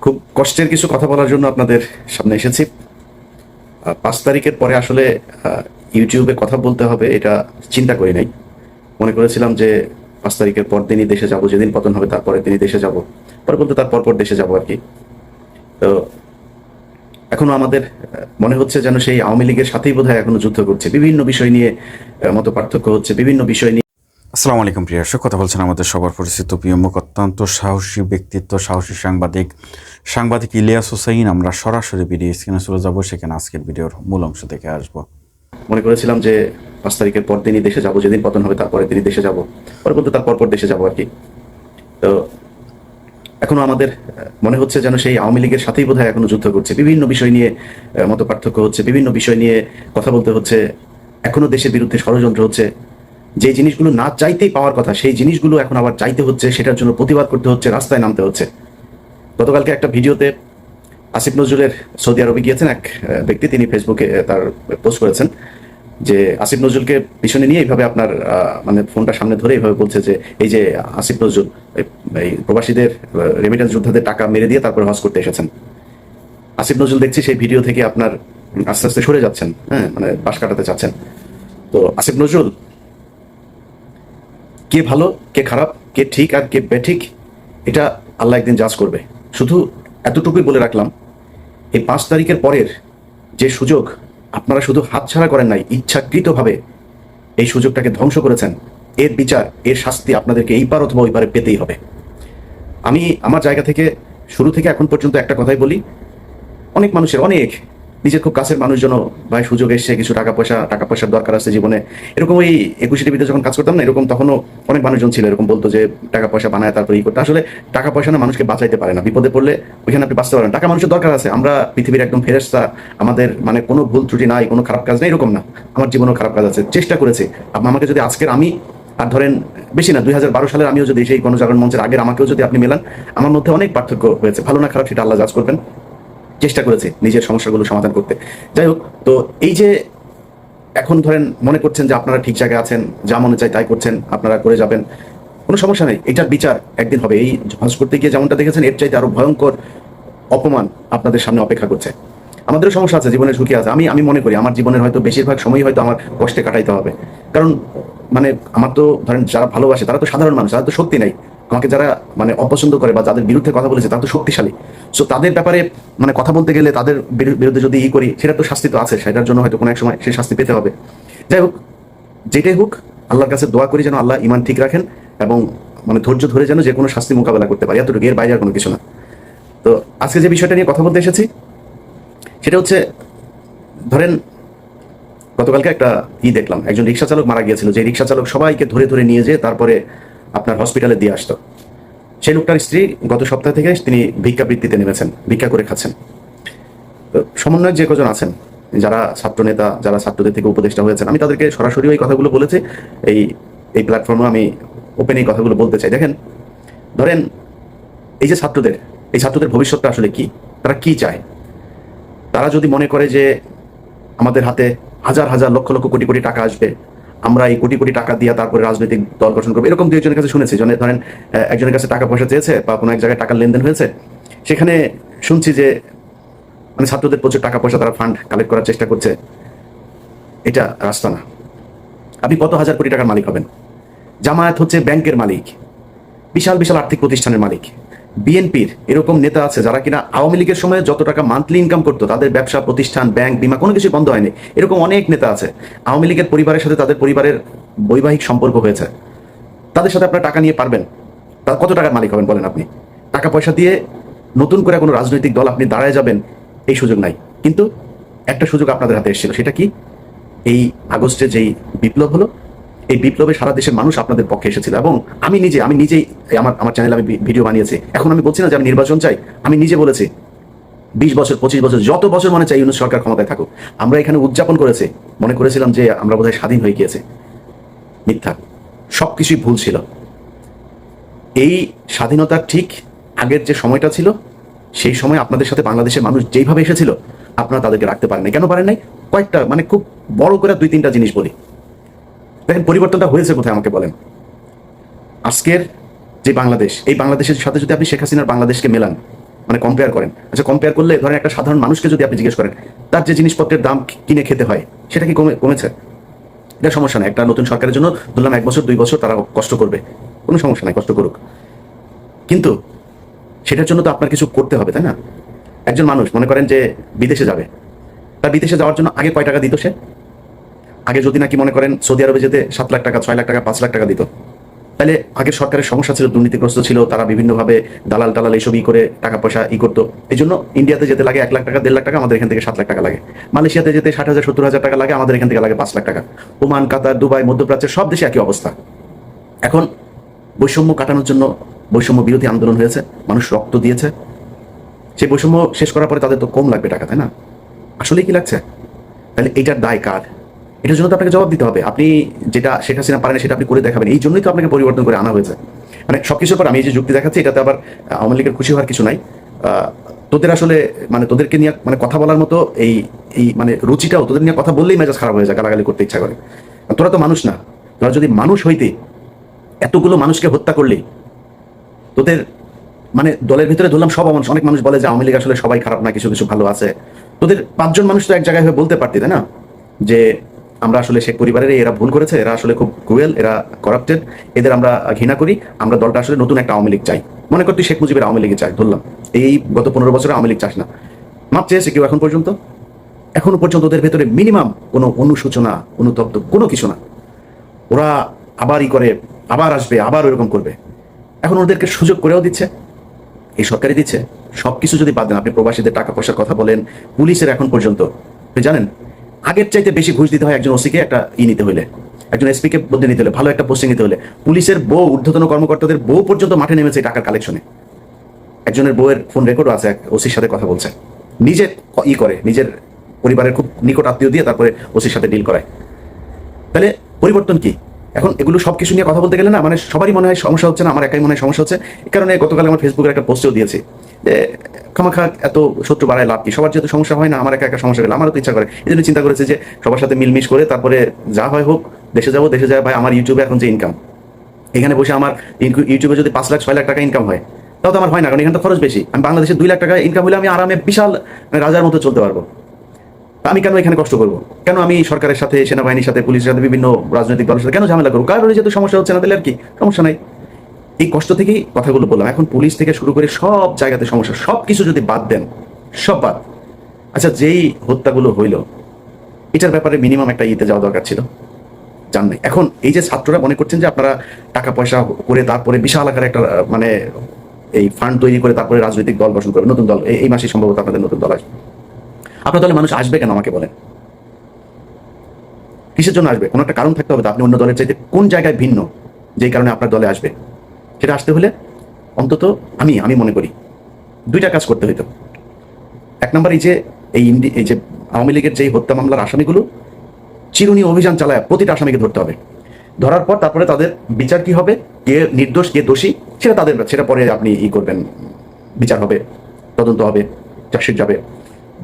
খুব কষ্টের কিছু কথা বলার জন্য আপনাদের সামনে এসেছি। 5 তারিখের পরে আসলে ইউটিউবে কথা বলতে হবে এটা চিন্তা করি নাই। মনে করেছিলাম যে 5 তারিখের পর দিনই দেশে যাব, যেদিন পতন হবে তারপরে দিনই দেশে যাব, পরে বলতে তার পরপর দেশে যাব আর কি। তো এখনো আমাদের মনে হচ্ছে যেন সেই আওয়ামী লীগের সাথেই বোধহয় এখনো যুদ্ধ করছে, বিভিন্ন বিষয় নিয়ে মত পার্থক্য হচ্ছে, বিভিন্ন বিষয় নিয়ে। আসসালামু আলাইকুম প্রিয় দর্শক, কথা বলছেন আমাদের সবার পরিচিত প্রিয় মুখ, অত্যন্ত সাহসী ব্যক্তিত্ব, সাহসী সাংবাদিক ইলিয়াস হোসাইন। আমরা সরাসরি ভিডিও স্ক্রিনে চলে যাব, সেখানে আজকের ভিডিওর মূল অংশ দেখে আসবো। মনে করেছিলাম যে 5 তারিখের পর দিনই দেশে যাব, যেদিন পতন হবে তারপরে দিনই দেশে যাব, পরে বলতে তার পরপর দেশে যাব আর কি। তো এখনো আমাদের মনে হচ্ছে যেন সেই আওয়ামী লীগের সাথেই বোধহয় এখনো যুদ্ধ করছে, বিভিন্ন বিষয় নিয়ে মত পার্থক্য হচ্ছে, বিভিন্ন বিষয় নিয়ে কথা বলতে হচ্ছে, এখনো দেশের বিরুদ্ধে ষড়যন্ত্র হচ্ছে। যে জিনিসগুলো না চাইতেই পাওয়ার কথা সেই জিনিসগুলো এখন আবার চাইতে হচ্ছে, সেটার জন্য প্রতিবাদ করতে হচ্ছে, রাস্তায় নামতে হচ্ছে। গতকালকে একটা ভিডিওতে আসিফ নজরুলের সৌদি আরবে গিয়েছেন এক ব্যক্তি, তিনি ফেসবুকে তার পোস্ট করেছেন যে আসিফ নজরুলকে পিছনে নিয়ে এইভাবে আপনার মানে ফোনটা সামনে ধরে এইভাবে বলছে যে এই যে আসিফ নজরুল এই প্রবাসীদের রেমিটেন্স যোদ্ধাদের টাকা মেরে দিয়ে তারপরে হজ করতে এসেছেন। আসিফ নজরুল দেখছি সেই ভিডিও থেকে আপনার আস্তে আস্তে সরে যাচ্ছেন, হ্যাঁ, মানে বাস কাটাতে চাচ্ছেন। তো আসিফ নজরুল, কে ভালো কে খারাপ, কে ঠিক আর কে বেঠিক, এটা আল্লাহ একদিন জাজ করবে। শুধু এতটুকুই বলে রাখলাম, এই 5 তারিখের পরের যে সুযোগ আপনারা শুধু হাতছাড়া করেন নাই, ইচ্ছাকৃতভাবে এই সুযোগটাকে ধ্বংস করেছেন, এর বিচার, এর শাস্তি আপনাদেরকে এই পার অথবা ওই পারে পেতেই হবে। আমি আমার জায়গা থেকে শুরু থেকে এখন পর্যন্ত একটা কথাই বলি, অনেক মানুষের, অনেক নিজের খুব কাছের মানুষজন, ভাই সুযোগ এসছে, কিছু টাকা পয়সার দরকার আছে জীবনে, এরকম ওই 21 টিভিতে যখন কাজ করতাম না, এরকম তখনও অনেক মানুষজন ছিল এরকম বলতো যে টাকা পয়সা বানায় তারপরে করতে। আসলে টাকা পয়সা না মানুষকে বাঁচাইতে পারে না, বিপদে পড়লে ওইখানে আপনি বাঁচতে পারেন। টাকা মানুষের দরকার আছে, আমরা পৃথিবীর একদম ফেরেশতা, আমাদের মানে কোনো ভুল ত্রুটি নাই, কোনো খারাপ কাজ নেই, এরকম না। আমার জীবনেও খারাপ কাজ আছে, চেষ্টা করেছি। আমাকে যদি আজকের আমি আর ধরেন বেশি না 2012 সালের আমিও যদি সেই গণজাগরণ মঞ্চের আগের আমাকেও যদি আপনি মেলান, আমার মধ্যে অনেক পার্থক্য হয়েছে, ভালো না খারাপ সেটা আল্লাহ জাজ করবেন। চেষ্টা করেছে নিজের সমস্যাগুলো সমাধান করতে। যাই হোক, তো এই যে এখন ধরেন মনে করছেন যে আপনারা ঠিক জায়গায় আছেন, যা মনে চায় তাই করছেন, আপনারা করে যাবেন, কোনো সমস্যা নেই, এটার বিচার একদিন হবে। এই হজ করতে গিয়ে যেমনটা দেখেছেন, এর চাইতে আরো ভয়ঙ্কর অপমান আপনাদের সামনে অপেক্ষা করছে। আমাদেরও সমস্যা আছে, জীবনের ঝুঁকি আছে। আমি মনে করি আমার জীবনের হয়তো বেশিরভাগ সময় হয়তো আমার কষ্টে কাটাইতে হবে, কারণ মানে আমার তো ধরেন যারা ভালোবাসে তারা তো সাধারণ মানুষ, তারা তো শক্তি নাই। আমাকে যারা মানে অপছন্দ করে বা যাদের বিরুদ্ধে কথা বলেছে তারা তো শক্তিশালী। সো তাদের ব্যাপারে মানে কথা বলতে গেলে, তাদের বিরুদ্ধে যদি করি, সেটা তো শাস্তি তো আছে, সেটার জন্য হয়তো কোনো এক সময় সেই শাস্তি পেতে হবে। যাই হোক, যেটাই হোক, আল্লাহর কাছে দোয়া করি যেন আল্লাহ ইমান ঠিক রাখেন এবং মানে ধৈর্য ধরে যেন যে কোনো শাস্তি মোকাবেলা করতে পারি, এতটুকু, এর বাইরে আর কোনো কিছু না। তো আজকে যে বিষয়টা নিয়ে কথা বলতে এসেছি সেটা হচ্ছে, ধরেন গতকালকে একটা দেখলাম, একজন রিক্সা চালক মারা গিয়েছিল, যে রিক্সা চালক সবাইকে ধরে ধরে নিয়ে যেয়ে তারপরে আপনার হসপিটালে দিয়ে আসতো। সেই লোকটার স্ত্রী গত সপ্তাহ থেকে তিনি ভিক্ষাবৃত্তিতে নেমেছেন, ভিক্ষা করে খাচ্ছেন। তো সমন্বয়ক যে কজন আছেন, যারা ছাত্র নেতা, যারা ছাত্রদের থেকে উপদেষ্টা হয়েছেন, আমি তাদেরকে সরাসরি ওই কথাগুলো বলেছি। এই এই প্ল্যাটফর্মে আমি ওপেন এই কথাগুলো বলতে চাই। দেখেন, ধরেন এই যে এই ছাত্রদের ভবিষ্যৎটা আসলে কি, তারা কি চায়? তারা যদি মনে করে যে আমাদের হাতে হাজার হাজার লক্ষ লক্ষ কোটি কোটি টাকা আসবে, আমরা এই কোটি কোটি টাকা দিয়ে তারপরে রাজনৈতিক দল গঠন করবো, এরকম দু একজনের কাছে শুনেছি। ধরেন একজনের কাছে টাকা পয়সা চেয়েছে বা কোনো এক জায়গায় টাকার লেনদেন হয়েছে, সেখানে শুনছি যে মানে ছাত্রদের প্রচুর টাকা পয়সা তারা ফান্ড কালেক্ট করার চেষ্টা করছে। এটা রাস্তা না। আপনি কত হাজার কোটি টাকার মালিক হবেন? জামায়াত হচ্ছে ব্যাংকের মালিক, বিশাল বিশাল আর্থিক প্রতিষ্ঠানের মালিক। বিএনপির এরকম নেতা আছে যারা কিনা আওয়ামী লীগের সময় যত টাকা মান্থলি ইনকাম করতো, তাদের ব্যবসা প্রতিষ্ঠান, ব্যাংক, বিমা কোনো কিছু বন্ধ হয়নি। এরকম অনেক নেতা আছে। আওয়ামী লীগের পরিবারের সাথে তাদের পরিবারের বৈবাহিক সম্পর্ক হয়েছে, তাদের সাথে আপনারা টাকা নিয়ে পারবেন? তার কত টাকার মালিক হবেন বলেন আপনি? টাকা পয়সা দিয়ে নতুন করে কোনো রাজনৈতিক দল আপনি দাঁড়ায় যাবেন, এই সুযোগ নাই। কিন্তু একটা সুযোগ আপনাদের হাতে এসেছিল, সেটা কি? এই আগস্টে যেই বিপ্লব হলো, এই বিপ্লবে সারা দেশের মানুষ আপনাদের পক্ষে এসেছিল। এবং আমি নিজেই আমার চ্যানেলে আমি ভিডিও বানিয়েছি। এখন আমি বলছি না যে আমি নির্বাচন চাই, আমি নিজে বলেছি 20 বছর 25 বছর যত বছর মনে চাই ইউনূস সরকার ক্ষমতায় থাকুক। আমরা এখানে উদযাপন করেছি, মনে করেছিলাম যে আমরা বোধহয় স্বাধীন হয়ে গিয়েছে। মিথ্যা, সবকিছুই ভুল ছিল। এই স্বাধীনতার ঠিক আগের যে সময়টা ছিল, সেই সময় আপনাদের সাথে বাংলাদেশের মানুষ যেইভাবে এসেছিল, আপনারা তাদেরকে রাখতে পারেন নাই। কেন পারেন নাই? কয়েকটা, মানে খুব বড় করে 2-3টা জিনিস বলি। দেখেন পরিবর্তনটা হয়েছে কোথায় আমাকে বলেন। আজকের যে বাংলাদেশ, এই বাংলাদেশের সাথে যদি আপনি শেখ হাসিনার বাংলাদেশকে মেলান, মানে কম্পেয়ার করেন। আচ্ছা, কম্পেয়ার করলে ধরেন একটা সাধারণ মানুষকে যদি আপনি জিজ্ঞেস করেন তার যে জিনিসপত্রের দাম কিনে খেতে হয় সেটা কি কমেছে? এটা সমস্যা নাই, একটা নতুন সরকারের জন্য ধরলাম 1 বছর 2 বছর তারা কষ্ট করবে, কোনো সমস্যা নাই, কষ্ট করুক, কিন্তু সেটার জন্য তো আপনার কিছু করতে হবে, তাই না? একজন মানুষ মনে করেন যে বিদেশে যাবে, তার বিদেশে যাওয়ার জন্য আগে কয় টাকা দিত সে? আগে যদি নাকি মনে করেন সৌদি আরবে যেতে 7 লাখ টাকা, 6 লাখ টাকা, 5 লাখ টাকা দিত, তাহলে আগের সরকারের সমস্যা ছিল, দুর্নীতিগ্রস্ত ছিল, তারা বিভিন্নভাবে দালাল এইসবই করে টাকা পয়সা করতো। এই জন্য ইন্ডিয়াতে যেতে লাগে 1 লাখ টাকা, 1.5 লাখ টাকা, আমাদের এখান থেকে 7 লাখ টাকা লাগে। মালয়েশিয়াতে যেতে 60,000 70,000 টাকা লাগে, আমাদের এখান থেকে লাগে 5 লাখ টাকা। ওমান, কাতার, দুবাই, মধ্যপ্রাচ্যের সব দেশে একই অবস্থা। এখন বৈষম্য কাটানোর জন্য বৈষম্য বিরোধী আন্দোলন হয়েছে, মানুষ রক্ত দিয়েছে, সেই বৈষম্য শেষ করার পরে তাদের তো কম লাগবে টাকা, তাই না? আসলে কি লাগছে? তাহলে এইটার দায় কার? এটার জন্য তো আপনাকে জবাব দিতে হবে। আপনি যেটা শেখ হাসিনা পারেন সেটা আপনি করে দেখাবেন, এই জন্যই তো আপনাকে পরিবর্তন করে আনা হয়েছে। মানে সবকিছুর পর আমি এই যে যুক্তি দেখাচ্ছি, এটাতে আবার আওয়ামী লীগের খুশি হওয়ার কিছু নাই। তোদের আসলে মানে তোদেরকে নিয়ে মানে কথা বলার মতো এই এই মানে রুচিটাও, তোদের নিয়ে কথা বললেই মেজাজ খারাপ হয়ে যায়, গালাগালি করতে ইচ্ছা করে। তোরা তো মানুষ না, তোরা যদি মানুষ হইতে এতগুলো মানুষকে হত্যা করলি, তোদের মানে দলের ভিতরে ধরলাম সব মানুষ, অনেক মানুষ বলে যে আওয়ামী লীগ আসলে সবাই খারাপ না, কিছু কিছু ভালো আছে। তোদের 5 জন মানুষ তো এক জায়গায় হয়ে বলতে পারতি, তাই না, যে আমরা আসলে শেখ পরিবারের এরা ভুল করেছে, এরা আসলে খুব ক্রুয়েল, এরা করাপ্টেড, এদের আমরা ঘৃণা করি, আমরা দলটা আসলে নতুন একটা আওয়ামী লীগ চাই। মনে কর তুই শেখ মুজিবের আওয়ামী লীগে চাই, ধরলাম এই গত 15 বছরে আওয়ামী লীগ চাস না, মাপ চেয়েছে কেউ এখন পর্যন্ত? এখনো পর্যন্ত ওদের ভেতরে মিনিমাম কোনো অনুশোচনা, অনুতপ্ত কোনো কিছু না। ওরা আবারই করে, আবার আসবে, আবার ওরকম করবে। এখন ওদেরকে সুযোগ করেও দিচ্ছে, এই সরকারই দিচ্ছে। সবকিছু যদি বাদ দেন, আপনি প্রবাসীদের টাকা পয়সার কথা বলেন, পুলিশের এখন পর্যন্ত আপনি জানেন আগের চাইতে বেশি ঘুষ দিতে হয় একজন ওসিকে একটা নিতে হলে, একজন এসপিকে বদলে নিতে হলে, ভালো একটা পোস্টিং নিতে হলে। পুলিশের বউ, ঊর্ধ্বতন কর্মকর্তাদের বউ পর্যন্ত মাঠে নেমেছে টাকার কালেকশনে। একজনের বউয়ের ফোন রেকর্ডও আছে, এক ওসির সাথে কথা বলছে, নিজে করে, নিজের পরিবারের খুব নিকট আত্মীয় দিয়ে তারপরে ওসির সাথে ডিল করায়। তাহলে পরিবর্তন কি? এখন এগুলো সবকিছু নিয়ে কথা বলতে গেলে না, মানে সবারই মনে হয় সমস্যা হচ্ছে না, আমার একাই মনে হয় সমস্যা হচ্ছে। এই কারণে গতকাল আমার ফেসবুকের একটা পোস্টেও দিয়েছি যে খামাখা এত শত্রু বাড়ায় লাভ কি? সবার যেহেতু সমস্যা হয় না, আমার একা সমস্যা গেলে আমারও তো ইচ্ছা করে। এই জন্য চিন্তা করেছে যে সবার সাথে মিলমিশ করে তারপরে যা হয় হোক, দেশে যাবো, দেশে যায় ভাই আমার ইউটিউবে এখন যে ইনকাম, এখানে বসে আমার ইউটিউবে যদি 5 লাখ 6 লাখ টাকা ইনকাম হয়, তাও তো আমার হয় না, কারণ এখানে তো খরচ বেশি। আমি বাংলাদেশে 2 লাখ টাকা ইনকাম হলে আমি আরামে বিশাল রাজার মতো চলতে পারবো। আমি কেন এখানে কষ্ট করবো? কেন আমি সরকারের সাথে, সেনাবাহিনীর সাথে, পুলিশের সাথে, বিভিন্ন রাজনৈতিক দলের সাথে কেন ঝামেলা করবো? কারণ যেহেতু সমস্যা হচ্ছে না, তাহলে আর কি সমস্যা নাই। এই কষ্ট থেকেই কথাগুলো বললাম। এখন পুলিশ থেকে শুরু করে সব জায়গাতে সমস্যা, সব কিছু যদি বাদ দেন, সব বাদ। আচ্ছা, যেই হত্যাগুলো হইলো এটার ব্যাপারে মিনিমাম একটা ইতে যাওয়া দরকার ছিল, জান নাই। এখন এই যে ছাত্ররা মনে করছেন যে আপনারা টাকা পয়সা করে তারপরে বিশাল আকারে একটা মানে এই ফান্ড তৈরি করে তারপরে রাজনৈতিক দল গঠন করবে, নতুন দল, এই মাসে সম্ভবত আপনাদের নতুন দল আসবে। আপনার দলে মানুষ আসবে কেন আমাকে বলেন? কিসের জন্য আসবে? কোনো একটা কারণ থাকতে হবে তো। আপনি অন্য দলের চাইতে কোন জায়গায় ভিন্ন, যেই কারণে আপনার দলে আসবে? সেটা আসতে হলে অন্তত আমি মনে করি 2টা কাজ করতে হইতো। 1 নম্বর, এই যে আওয়ামী লীগের যে হত্যা মামলার আসামিগুলো, চিরুনি অভিযান চালায় প্রতিটা আসামিকে ধরতে হবে। ধরার পর তারপরে তাদের বিচার কি হবে, কে নির্দোষ কে দোষী সেটা পরে আপনি করবেন, বিচার হবে, তদন্ত হবে, চার্জশিট যাবে,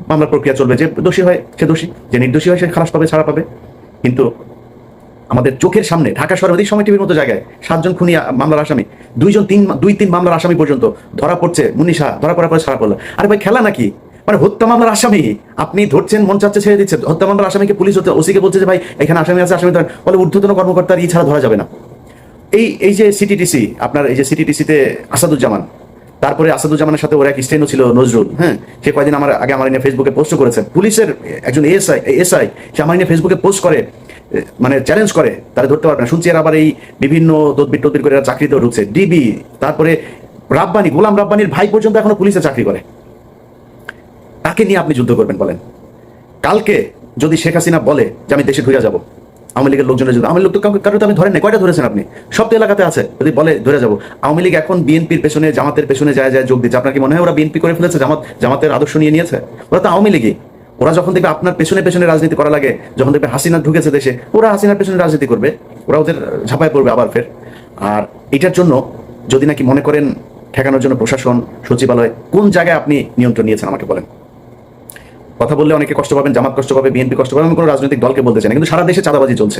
মামলার প্রক্রিয়া চলবে। যে দোষী হয় সে দোষী, যে নির্দোষী হয় সে খালাস পাবে, ছাড়া পাবে। কিন্তু আমাদের চোখের সামনে ঢাকা শহরের অধিক সময় টিভির মতো জায়গায় 7 জন খুনি মামলার আসামি, 2-3 মামলার আসামি পর্যন্ত ধরা পড়ছে, মুনিশা ধরা পড়ার পরে ছাড়া পড়লো। আরে ভাই, খেলা নাকি? মানে হত্যা মামলার আসামি আপনি ধরছেন, মন চাচ্ছে ছেড়ে দিচ্ছে। হত্যা মামলার আসামিকে পুলিশ ওসিকে বলছে যে ভাই এখানে আসামি আছে, আসামি ধরেন, বলে ঊর্ধ্বতন কর্মকর্তার ছাড়া ধরা যাবে না। এই যে সিটিটিসি, আপনার এই যে সিটিটিসিতে আসাদুজ্জামান, তারপরে আসাদুজ্জামানের সাথে ওর এক স্টেনও ছিল নজরুল, হ্যাঁ, সে কয়েকদিন আমার নিয়ে ফেসবুকে পোস্ট করেছে। পুলিশের একজন এসআই সে আমার নিয়ে ফেসবুকে পোস্ট করে, মানে চ্যালেঞ্জ করে, তারা ধরতে পারবে না। শুনছি এর আবার এই বিভিন্ন তদবির করে চাকরিতেও ঢুকছে, ডিবি, তারপরে রাব্বানি, গোলাম রাব্বানির ভাই পর্যন্ত এখনো পুলিশে চাকরি করে। তাকে নিয়ে আপনি যুদ্ধ করবেন বলেন? কালকে যদি শেখ হাসিনা বলে যে আমি দেশে ঘুরে যাবো, আওয়ামী লীগের লোকজনের যদি, আওয়ামী লীগ তো কারো তো আপনি ধরেন না, কয়টা ধরেছেন আপনি? সব তো এলাকাতে আছে। যদি বলে ধরে যাবো, আওয়ামী লীগ এখন বিএনপির পেছনে, জামাতের পেছনে যায় যোগ দিচ্ছে। আপনার কি মনে হয় ওরা বিএনপি করে ফেলেছে, জামাতের আদর্শ নিয়ে নিয়েছে? ওরা তো আওয়ামী লীগই। ওরা যখন দেখবে আপনার পেছনে রাজনীতি করা লাগে, যখন দেখবে হাসিনা ঢুকেছে দেশে, ওরা হাসিনার পেছনে রাজনীতি করবে, ওরা ওদের ঝাঁপায় পড়বে আবার ফের। আর এটার জন্য যদি নাকি মনে করেন ঠেকানোর জন্য প্রশাসন, সচিবালয়, কোন জায়গায় আপনি নিয়ন্ত্রণ নিয়েছেন আমাকে বলেন? কথা বললে অনেকে কষ্ট পাবেন, জামাত কষ্ট পাবে, বিএনপি কষ্ট পাবে, আমি কোনো রাজনৈতিক দলকে বলতে চাই না, কিন্তু সারা দেশে চাঁদাবাজি চলছে,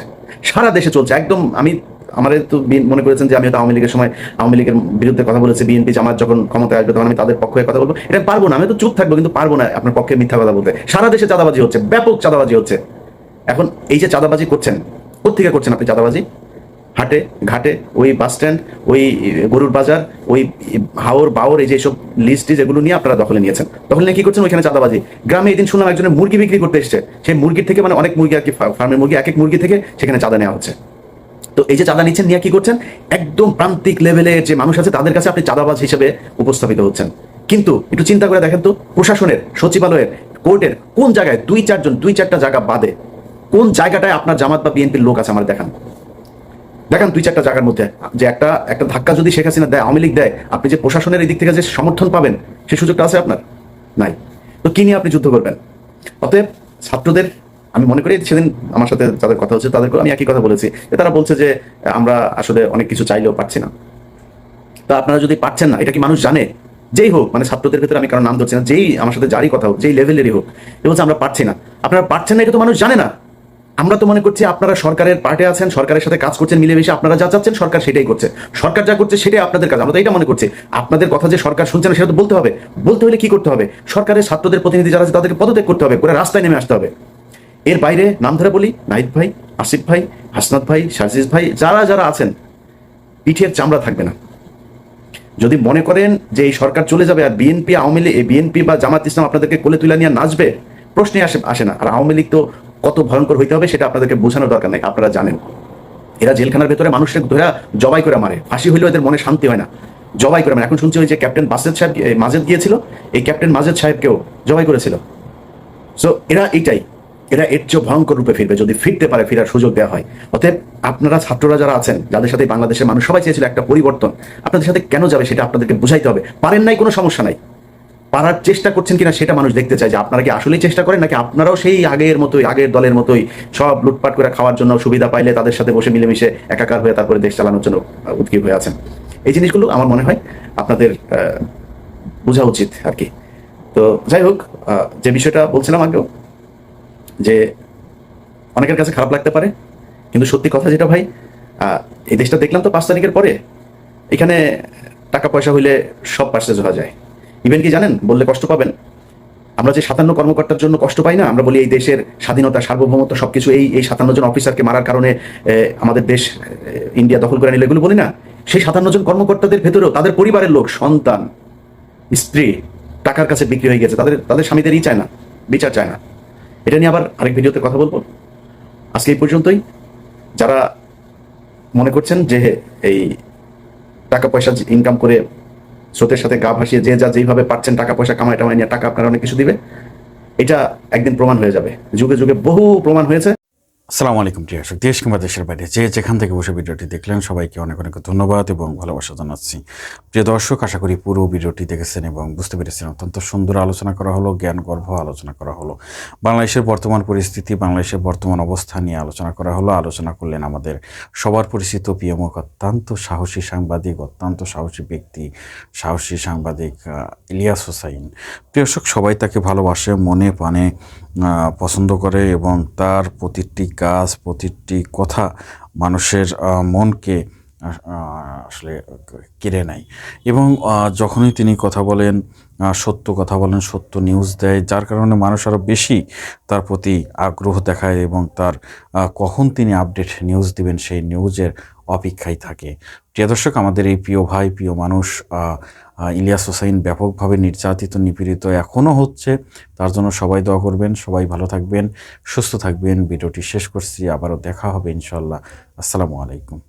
সারা দেশে চলছে একদম। আমি আমার তো মনে করেছেন যে আমি হয়তো আওয়ামী লীগের সময় আওয়ামী লীগের বিরুদ্ধে কথা বলেছি, বিএনপি জামাত যখন ক্ষমতায় আসবে তখন আমি তাদের পক্ষে কথা বলবো। এটা পারবো না, আমি তো চুপ থাকবো, কিন্তু পারবো না আপনার পক্ষে মিথ্যা কথা বলতে। সারা দেশে চাঁদাবাজি হচ্ছে, ব্যাপক চাঁদাবাজি হচ্ছে। এখন এই যে চাঁদাবাজি করছেন, কোথেকে করছেন আপনি চাঁদাবাজি? হাটে ঘাটে, ওই বাস স্ট্যান্ড, ওই গরুর বাজার, ওই হাওর বাওর, এই যে সব লিস্টি যেগুলো নিয়ে আপনারা দখলে নিয়েছেন, দখলে নিয়ে কি করছেন? ওইখানে চাঁদাবাজি। গ্রামে এদিন শুনলাম একজনের মুরগি বিক্রি করতে এসছে, সেই মুরগির থেকে, মানে অনেক মুরগি আর কি, ফার্মের মুরগি, এক এক মুরগি থেকে সেখানে চাঁদা নেওয়া হচ্ছে। তো এই যে চাঁদা নিচ্ছেন, নিয়ে কি করছেন? একদম প্রান্তিক লেভেলে যে মানুষ আছে তাদের কাছে আপনি চাঁদাবাজ হিসেবে উপস্থাপিত হচ্ছেন। কিন্তু একটু চিন্তা করে দেখেন তো, প্রশাসনের, সচিবালয়ের, কোর্টের কোন জায়গায় দুই চারটা জায়গা বাদে কোন জায়গাটায় আপনার জামাত বা বিএনপির লোক আছে? আমার দেখান দুই চারটা জায়গার মধ্যে যে একটা ধাক্কা যদি শেখ হাসিনা দেয়, আওয়ামী লীগ দেয়, আপনি যে প্রশাসনের এই দিক থেকে যে সমর্থন পাবেন সেই সুযোগটা আছে আপনার? নাই। তো কি নিয়ে আপনি যুদ্ধ করবেন? অতএব ছাত্রদের, আমি মনে করি সেদিন আমার সাথে যাদের কথা হচ্ছে তাদেরকে আমি একই কথা বলেছি, তারা বলছে যে আমরা আসলে অনেক কিছু চাইলেও পারছি না। তা আপনারা যদি পারছেন না, এটা কি মানুষ জানে? যেই হোক, মানে ছাত্রদের ভেতরে আমি কারণ নাম ধরছি না, যেই আমার সাথে যারই কথা হোক, যেই লেভেলেরই হোক, এ বলছে আমরা পারছি না। আপনারা পারছেন না, এটা তো মানুষ জানে না। আমরা তো মনে করছি আপনারা সরকারের পার্টে আছেন, সরকারের সাথে কাজ করছেন মিলেমিশে, আপনারা যা চাচ্ছেন সরকার সেটাই করছে, সরকার যা করছে সেটাই আপনাদের কাজ। আমরা তো এটা মনে করছি। আপনাদের কথা যে সরকার শুনছে না সেটা তো বলতে হবে। বলতে হলে কি করতে হবে? সরকারের ছাত্রদের প্রতিনিধি যারা আছে তাদেরকে পদত্যাগ করতে হবে, করে রাস্তায় নেমে আসতে হবে। এর বাইরে নাম ধরে বলি, নাহিদ ভাই, আসিফ ভাই, হাসনাত ভাই, সাজিজ ভাই, যারা যারা আছেন, পিঠের চামড়া থাকবে না। যদি মনে করেন যে এই সরকার চলে যাবে আর বিএনপি আওয়ামী লীগ, বিএনপি বা জামাত ইসলাম আপনাদেরকে কোলে তুলে নিয়ে নাচবে, প্রশ্নে আসে না। আর আওয়ামী লীগ তো কত ভয়ঙ্কর হইতে হবে সেটা আপনাদেরকে বোঝানোর দরকার নাই, আপনারা জানেন। এরা জেলখানার ভেতরে মানুষের ধরে জবাই করে মারে, ফাঁসি হইলেও এদের মনে শান্তি হয় না, জবাই করে মারে। এখন শুনছি ওই যে ক্যাপ্টেন বাসেদ সাহেব মাজেদ গিয়েছিল, এই ক্যাপ্টেন মাজেদ সাহেবকেও জবাই করেছিল। সো এরা এরা এর চেয়ে ভয়ঙ্কর রূপে ফিরবে যদি ফিরতে পারে, ফেরার সুযোগ দেওয়া হয়। অতএব আপনারা ছাত্ররা যারা আছেন, যাদের সাথে বাংলাদেশের মানুষ সবাই চেয়েছিল একটা পরিবর্তন, আপনাদের সাথে কেন যাবে সেটা আপনাদেরকে বুঝাইতে হবে। পারেন নাই, কোনো সমস্যা নাই, পারার চেষ্টা করছেন কিনা সেটা মানুষ দেখতে চায়, যে আপনারা কি আসলেই চেষ্টা করেন নাকি আপনারাও সেই আগের মতোই, আগের দলের মতোই সব লুটপাট করে খাওয়ার জন্য, সুবিধা পাইলে তাদের সাথে বসে মিলেমিশে একাকার হয়ে তারপরে দেশ চালানোর জন্য উদ্গ্রীব হয়ে আছেন। এই জিনিসগুলো আমার মনে হয় আপনাদের বোঝা উচিত আর কি। তো যাই হোক, যে বিষয়টা বলছিলাম আগেও, যে অনেকের কাছে খারাপ লাগতে পারে, কিন্তু সত্যি কথা যেটা ভাই, এই দেশটা দেখলাম তো 5 তারিখের পরে, এখানে টাকা পয়সা হইলে সব পার্সেজ হওয়া যায়। ইভেন কি জানেন, বললে কষ্ট পাবেন, আমরা যে 57 কর্মকর্তার জন্য কষ্ট পাই না, আমরা বলি এই দেশের স্বাধীনতা, সার্বভৌমত্ব, সবকিছু এই 57 জন অফিসারকে মারার কারণে আমাদের দেশ ইন্ডিয়া দখল করে নিল, এগুলো বলি না। সেই 57 জন কর্মকর্তাদের ভেতরেও তাদের পরিবারের লোক, সন্তান, স্ত্রী টাকার কাছে বিক্রি হয়ে গেছে, তাদের স্বামীদেরই চায় না, বিচার চায় না। এটা নিয়ে আবার আরেক ভিডিওতে কথা বলবো। আজকে এই পর্যন্তই। যারা মনে করছেন যে এই টাকা পয়সা ইনকাম করে স্রোতের সাথে গা ভাসিয়ে যে যা যেইভাবে পাচ্ছেন টাকা পয়সা কামাই টামাই নিয়ে টাকা আপনারা অনেক কিছু দিবে, এটা একদিন প্রমাণ হয়ে যাবে। যুগে যুগে বহু প্রমাণ হয়েছে। আসসালামু আলাইকুম প্রিয় দর্শক, দেশ কিংবা দেশের বাইরে যে যেখান থেকে বসে ভিডিওটি দেখলেন সবাইকে অনেক অনেক ধন্যবাদ এবং ভালোবাসা জানাচ্ছি। প্রিয় দর্শক, আশা করি পুরো ভিডিওটি দেখেছেন এবং বুঝতে পেরেছেন। অত্যন্ত সুন্দর আলোচনা করা হলো, জ্ঞানগর্ভ আলোচনা করা হলো, বাংলাদেশের বর্তমান পরিস্থিতি, বাংলাদেশের বর্তমান অবস্থা নিয়ে আলোচনা করা হলো। আলোচনা করলেন আমাদের সবার পরিচিত প্রিয় মুখ, অত্যন্ত সাহসী সাংবাদিক, অত্যন্ত সাহসী ব্যক্তি, সাহসী সাংবাদিক ইলিয়াস হোসাইন। প্রিয় দর্শক, সবাই তাকে ভালোবাসে, মনে প্রাণে পছন্দ করে এবং তার প্রতিটি কাজ, প্রতিটি কথা মানুষের মনকে আসলে কেড়ে নেয়। এবং যখনই তিনি কথা বলেন, সত্য কথা বলেন, সত্য নিউজ দেয়, যার কারণে মানুষ আরও বেশি তার প্রতি আগ্রহ দেখায় এবং তার কখন তিনি আপডেট নিউজ দিবেন সেই নিউজের অপেক্ষায় থাকে। প্রিয় দর্শক, আমাদের এই প্রিয় ভাই, প্রিয় মানুষ ইলিয়াস হোসাইন ব্যাপকভাবে নির্যাতিত, নিপীড়িত এখনও হচ্ছে। তার জন্য সবাই দোয়া করবেন, সবাই ভালো থাকবেন, সুস্থ থাকবেন। ভিডিওটি শেষ করছি, আবারও দেখা হবে ইনশাল্লাহ। আসসালামু আলাইকুম।